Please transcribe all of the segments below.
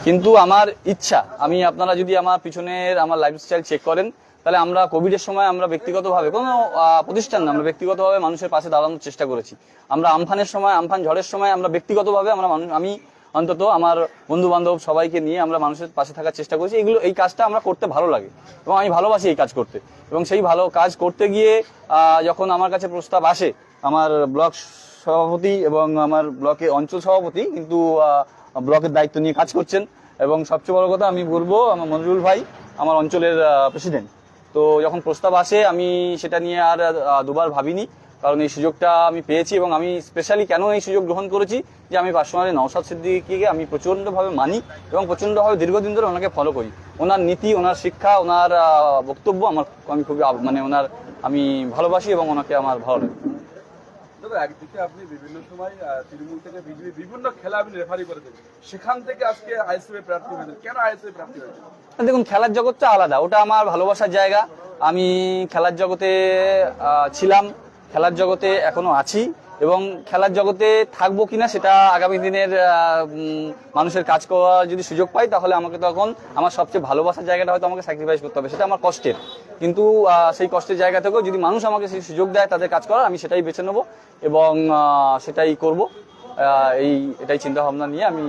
কিন্তু আমার ইচ্ছা, আমি আপনারা যদি আমার পিছনের আমার লাইফস্টাইল চেক করেন তাহলে আমরা কোভিডের সময় আমরা ব্যক্তিগতভাবে কোনো প্রতিষ্ঠান না, আমরা ব্যক্তিগতভাবে মানুষের পাশে দাঁড়ানোর চেষ্টা করেছি। আমরা আমফানের সময়, আমফান ঝড়ের সময় আমরা ব্যক্তিগতভাবে আমি অন্তত আমার বন্ধু বান্ধব সবাইকে নিয়ে আমরা মানুষের পাশে থাকার চেষ্টা করেছি। এই কাজটা আমরা করতে ভালো লাগে এবং আমি ভালোবাসি এই কাজ করতে। এবং সেই ভালো কাজ করতে গিয়ে যখন আমার কাছে প্রস্তাব আসে, আমার ব্লক সভাপতি এবং আমার ব্লকের অঞ্চল সভাপতি কিন্তু ব্লকের দায়িত্ব নিয়ে কাজ করছেন, এবং সবচেয়ে বড় কথা আমি বলবো আমার মনিরুল ভাই আমার অঞ্চলের প্রেসিডেন্ট। তো যখন প্রস্তাব আসে আমি সেটা নিয়ে আর দুবার ভাবিনি, কারণ এই সুযোগটা আমি পেয়েছি। এবং আমি স্পেশালি কেন এই সুযোগ গ্রহণ করেছি, যে আমি পার্সোনালি নওশাদ সিদ্দিকীকে আমি প্রচণ্ডভাবে মানি এবং প্রচণ্ডভাবে দীর্ঘদিন ধরে ওনাকে ফলো করি। ওনার নীতি, ওনার শিক্ষা, ওনার বক্তব্য আমি খুবই আমি ভালোবাসি এবং ওনাকে আমার ভালো লাগে। একদিকে আপনি বিভিন্ন সময় তৃণমূল থেকে বিজেপি বিভিন্ন খেলা আপনি রেফারি করেছেন, সেখান থেকে আজকে আইএসএফ প্রার্থী হয়েছেন, কেন আইএসএফ প্রার্থী হয়েছেন? দেখুন, খেলার জগৎটা আলাদা, ওটা আমার ভালোবাসার জায়গা। আমি খেলার জগতে ছিলাম, খেলার জগতে এখনো আছি, এবং খেলার জগতে থাকবো কিনা সেটা আগামী দিনের মানুষের কাজ করার যদি সুযোগ পাই তাহলে আমাকে তখন আমার সবচেয়ে ভালোবাসার জায়গাটা হয়তো আমাকে স্যাক্রিফাইস করতে হবে, সেটা আমার কষ্টের। কিন্তু সেই কষ্টের জায়গা থেকেও যদি মানুষ আমাকে সেই সুযোগ দেয় তাদের কাজ করার, আমি সেটাই বেছে নেবো এবং সেটাই করব। এটাই চিন্তা ভাবনা নিয়ে আমি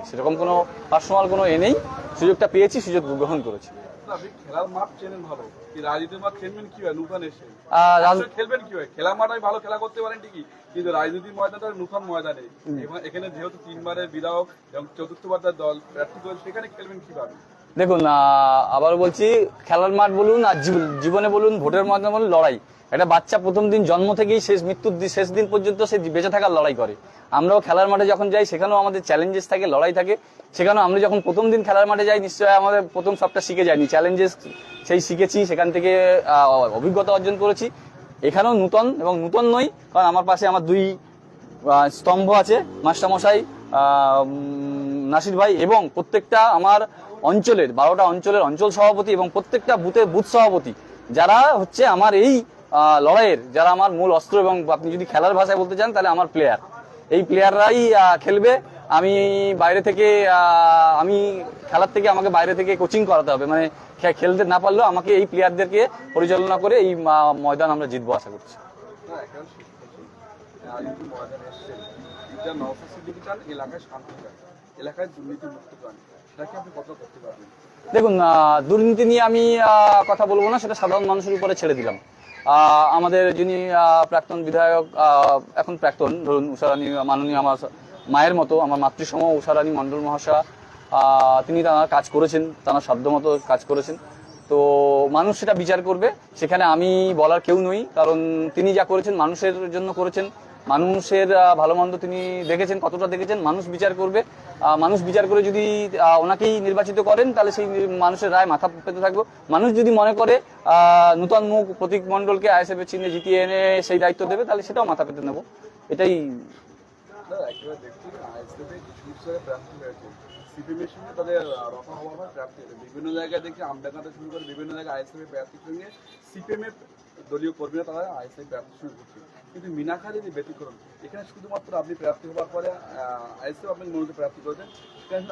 সেরকম কোনো পার্সোনাল কোনো নেই, সুযোগটা পেয়েছি, সুযোগ গ্রহণ করেছি। আপনি খেলার মাঠ চেনেন ভালো, রাজনীতির মাঠ খেলবেন কি হয়? নূতন এসে খেলবেন কি হয়? খেলার মাঠ ভালো খেলা করতে পারেন ঠিকই, কিন্তু রাজনীতির ময়দানটা নূতন ময়দানে, এখানে যেহেতু 3 বারের বিধায়ক এবং চতুর্থবার দল প্রার্থী করে, সেখানে খেলবেন কিভাবে? দেখুন, আবার বলছি, খেলার মাঠ বলুন আর জীবনে বলুন, ভোটের ময়দান বলুন, লড়াই। একটা বাচ্চা প্রথম দিন জন্ম থেকেই মৃত্যুর শেষ দিন পর্যন্ত সে বেঁচে থাকার লড়াই করে। আমরাও খেলার মাঠে যখন যাই সেখানেও আমাদের চ্যালেঞ্জেস থাকে, লড়াই থাকে। সেখানেও আমরা যখন প্রথম দিন খেলার মাঠে যাই নিশ্চয়ই আমাদের প্রথম সবটা শিখে যায়নি, চ্যালেঞ্জেস সেই শিখেছি, সেখান থেকে অভিজ্ঞতা অর্জন করেছি। এখানেও নূতন এবং নূতন নই, কারণ আমার পাশে আমার 2 স্তম্ভ আছে, মাস্টারমশাই নাসির ভাই এবং প্রত্যেকটা আমার অঞ্চলের 12টা অঞ্চলের অঞ্চল সভাপতি এবং প্রত্যেকটা বুথের বুথ সভাপতি, যারা হচ্ছে আমার এই লড়াইয়ের যারা আমার মূল অস্ত্র। এবং আপনি যদি খেলার ভাষায় বলতে চান তাহলে আমার প্লেয়ার, এই প্লেয়াররাই খেলবে। আমি বাইরে থেকে আমি খেলার থেকে আমাকে বাইরে থেকে কোচিং করাতে হবে, মানে খেলতে না পারলেও আমাকে এই প্লেয়ারদেরকে পরিচালনা করে এই ময়দান আমরা জিতবো আশা করছি। দেখুন, দুর্নীতি নিয়ে আমি কথা বলবো না, সেটা সাধারণ মানুষের উপরে ছেড়ে দিলাম। আমাদের যিনি প্রাক্তন বিধায়ক, এখন প্রাক্তন, ধরুন উষারানী, মাননীয় আমার মায়ের মতো, আমার মাতৃসম উষারানী মণ্ডল মহাশয়া, তিনি তাঁর কাজ করেছেন, তাঁর সাধ্যমতো কাজ করেছেন। তো মানুষ সেটা বিচার করবে, সেখানে আমি বলার কেউ নই। কারণ তিনি যা করেছেন মানুষের জন্য করেছেন, মানুষের ভালো মন্দ তিনি দেখেছেন, কতটা দেখেছেন মানুষ বিচার করবে। মানুষ বিচার করে যদি ওনাকেই নির্বাচিত করেন তাহলে সেই মানুষের রায় মাথা পেতে থাকবো। মানুষ যদি মনে করে নূতন মুখ প্রতীক মণ্ডলকে আইএসএফ এর চিহ্নে জিতিয়ে এনে সেই দায়িত্ব দেবে, তাহলে সেটাও মাথা পেতে নেবো। এটাই বিভিন্ন জায়গায় দেখি আমডাঙ্গাতে শুরু করে বিভিন্ন জায়গায় আইএসএফ প্রার্থীর সঙ্গে সিপিএমের দলীয় কর্মীরা তারা আইএসএফ প্রার্থী শুরু করছে, কিন্তু মিনাখালীর ব্যতিক্রম। এখানে শুধুমাত্র আপনি প্রার্থী হওয়ার পরে আইএসএফ আপনাকে মনোনীত প্রার্থী করেছেন,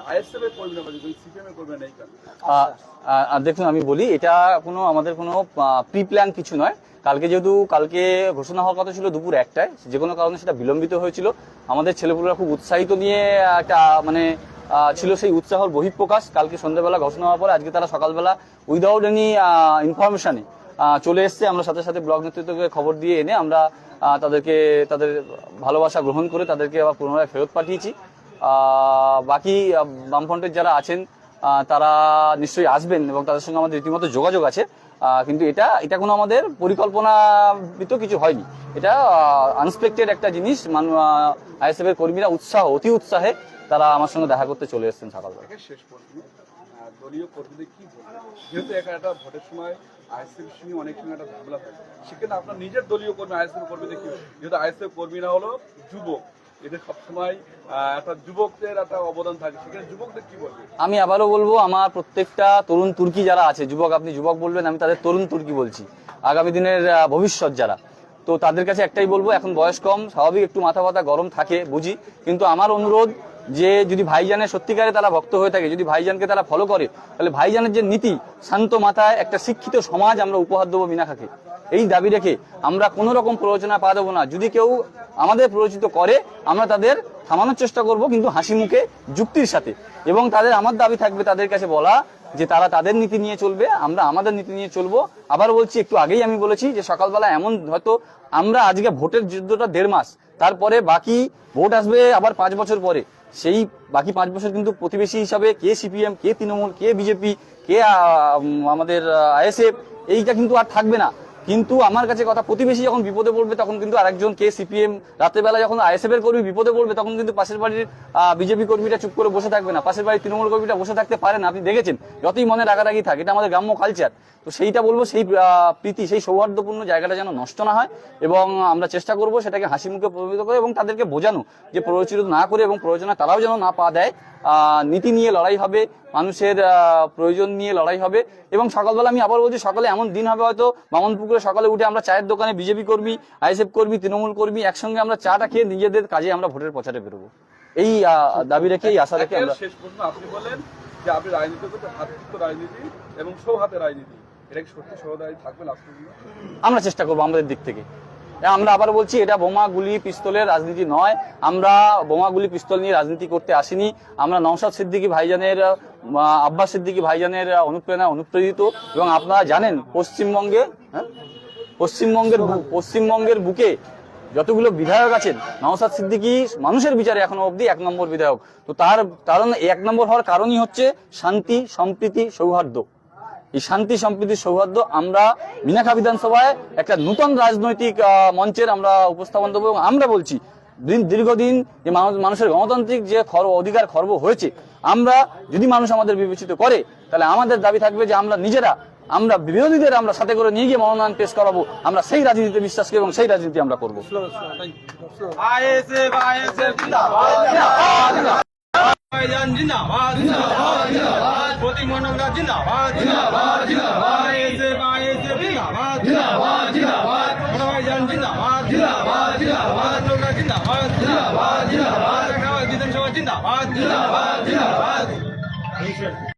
আইএসএফ এর কর্মীরা সিপিএম এর কর্মীরা নেই কেন? দেখুন, আমি বলি, এটা আমাদের কোনো প্রি প্ল্যান কিছু নয়। কালকে ঘোষণা হওয়ার কথা ছিল দুপুর 1টায়, যে কোনো কারণে সেটা বিলম্বিত হয়েছিল। আমাদের ছেলেপুলেরা খুব উৎসাহিত নিয়ে একটা ছিল, সেই উৎসাহর বহিঃপ্রকাশ। কালকে সন্ধ্যাবেলা ঘোষণা হওয়ার পরে আজকে তারা সকালবেলা উইদাউট এনি ইনফরমেশনে চলে এসছে। আমরা সাথে সাথে ব্লক নেতৃত্বকে খবর দিয়ে এনে আমরা তাদের ভালোবাসা গ্রহণ করে তাদেরকে আবার পুনরায় ফেরত পাঠিয়েছি। বাকি বামফ্রন্টের যারা আছেন তারা নিশ্চয়ই আসবেন এবং তাদের সঙ্গে আমাদের রীতিমতো যোগাযোগ আছে। কিন্তু এটা কোনো আমাদের পরিকল্পনাবিত কিছু হয়নি, এটা আনএক্সপেক্টেড একটা জিনিস। আইএসএফ এর কর্মীরা অতি উৎসাহে তারা আমার সঙ্গে দেখা করতে চলে এসেছেন সকালবেলা। শেষ প্রশ্ন, দলীয় কর্মীদের কি বলবেন? যেহেতু একটা ভোটের সময় আইএসএফ সঙ্গে অনেক সময় একটা ঝামেলা হয়, সেখানে আপনার নিজের দলীয় কর্মী আইএসএফ কর্মীদের কি, যেহেতু আইএসএফ কর্মীরা হলো যুবক, এদের সবসময় একটা যুবকদের একটা অবদান থাকে, সেখানে যুবকদের কি বলবেন? আমি আবারও বলবো, আমার প্রত্যেকটা তরুণ তুর্কি যারা আছে, যুবক, আপনি যুবক বলবেন, আমি তাদের তরুণ তুর্কি বলছি, আগামী দিনের ভবিষ্যৎ যারা, তো তাদের কাছে একটাই বলবো, এখন বয়স কম, স্বাভাবিক একটু মাথা ব্যথা গরম থাকে বুঝি, কিন্তু আমার অনুরোধ যে যদি ভাইজানের সত্যিকারে তারা ভক্ত হয়ে থাকে, যদি ভাইজানকে তারা ফলো করে, তাহলে ভাইজানের যে নীতি, শান্ত মাথায় একটা শিক্ষিত সমাজ আমরা উপহার দেবো মিনাখাকে। এই দাবি রেখে আমরা কোনো রকম প্ররোচনা পা দেবো না। যদি কেউ আমাদের প্ররোচিত করে, আমরা তাদের থামানোর চেষ্টা করব, কিন্তু হাসি মুখে, যুক্তির সাথে। এবং আমার দাবি থাকবে তাদের কাছে বলা যে তারা তাদের নীতি নিয়ে চলবে, আমরা আমাদের নীতি নিয়ে চলবো। আবার বলছি, একটু আগেই আমি বলেছি যে সকালবেলা এমন হয়তো আমরা আজকে ভোটের যুদ্ধটা 1.5 মাস, তারপরে বাকি ভোট আসবে আবার 5 বছর পরে। সেই বাকি 5 বছর কিন্তু প্রতিবেশী হিসাবে কে সিপিএম, কে তৃণমূল, কে বিজেপি, কে আমাদের আইএসএফ, এইটা কিন্তু আর থাকবে না। কিন্তু আমার কাছে কথা, প্রতিবেশী যখন বিপদে পড়বে তখন কিন্তু আরেকজন কে সিপিএম, রাতের যখন আইএসএফ এর কর্মী বিপদে পড়বে তখন কিন্তু পাশের বাড়ির বিজেপি কর্মীটা চুপ করে বসে থাকবে না, পাশের বাড়ির তৃণমূল কর্মীটা বসে থাকতে পারে না। আপনি দেখেছেন, যতই মনে রাগারাগি থাকে, এটা আমাদের গ্রাম্য কালচার। তো সেইটা বলবো, সেই প্রীতি, সেই সৌহার্দ্যপূর্ণ জায়গাটা যেন নষ্ট না হয়, এবং আমরা চেষ্টা করব সেটাকে হাসি মুখে প্রভাবিত করে এবং তাদেরকে বোঝানো যে প্ররোচিত না করে, এবং প্রয়োজনে তারাও যেন না পা দেয়। নীতি নিয়ে লড়াই হবে, মানুষের প্রয়োজন নিয়ে লড়াই হবে। এবং সকালবেলা আমি আবার বলছি, সকালে এমন দিন হবে হয়তো বামনপুকুরে সকালে উঠে আমরা চায়ের দোকানে বিজেপি কর্মী, আইএসএফ কর্মী, তৃণমূল কর্মী একসঙ্গে আমরা চাটা খেয়ে নিজেদের কাজে আমরা ভোটের প্রচারে বেরোবো। এই দাবি রেখে, এই আশা রেখে আমরা। শেষ প্রশ্ন, আপনি বলেন যে আপনি রাজনীতি করতে হাতযুক্ত রাজনীতি এবং সৌহাতে রাজনীতি, এটা কি সত্যি সৌহাতে থাকবে লাস্ট পর্যন্ত? আমরা চেষ্টা করবো আমাদের দিক থেকে। আমরা আবার বলছি, এটা বোমা গুলি পিস্তলের রাজনীতি নয়। আমরা বোমা গুলি পিস্তল নিয়ে রাজনীতি করতে আসিনি। আমরা নওশাদ সিদ্দিকী ভাইজানের, আব্বাস সিদ্দিকী ভাইজানের অনুপ্রেরিত। এবং আপনারা জানেন, পশ্চিমবঙ্গের বুকে যতগুলো বিধায়ক আছেন, নওশাদ সিদ্দিকী মানুষের বিচারে এখনো অবধি 1 নম্বর বিধায়ক। তো তার কারণ 1 নম্বর হওয়ার কারণই হচ্ছে শান্তি, সম্প্রীতি, সৌহার্দ্য। এই শান্তি, সম্প্রীতি, সৌহার্দ্য আমরা মিনাখা বিধানসভায় একটা নূতন রাজনৈতিক মঞ্চের আমরা উপস্থাপন দেবো। এবং আমরা বলছি, দীর্ঘদিন যে মানুষের গণতান্ত্রিক যে অধিকার খর্ব হয়েছে, আমরা যদি মানুষ আমাদের বিবেচিত করে, তাহলে আমাদের দাবি থাকবে যে আমরা বিরোধীদের আমরা সাথে করে নিয়ে গিয়ে মনোনয়ন পেশ করাবো। আমরা সেই রাজনীতিতে বিশ্বাস করি এবং সেই রাজনীতি আমরা করবো। ভাইজান জিন্দাবাদ, জিন্দাবাদ, জিন্দাবাদ। প্রতীক মণ্ডলদা জিন্দাবাদ, জিন্দাবাদ, জিন্দাবাদ। আইএসএফ, আইএসএফ জিন্দাবাদ, জিন্দাবাদ, জিন্দাবাদ। বড় ভাইজান জিন্দাবাদ, জিন্দাবাদ, জিন্দাবাদ। মণ্ডলদা জিন্দাবাদ, জিন্দাবাদ, জিন্দাবাদ। বিধানসভা জিন্দাবাদ, জিন্দাবাদ, জিন্দাবাদ।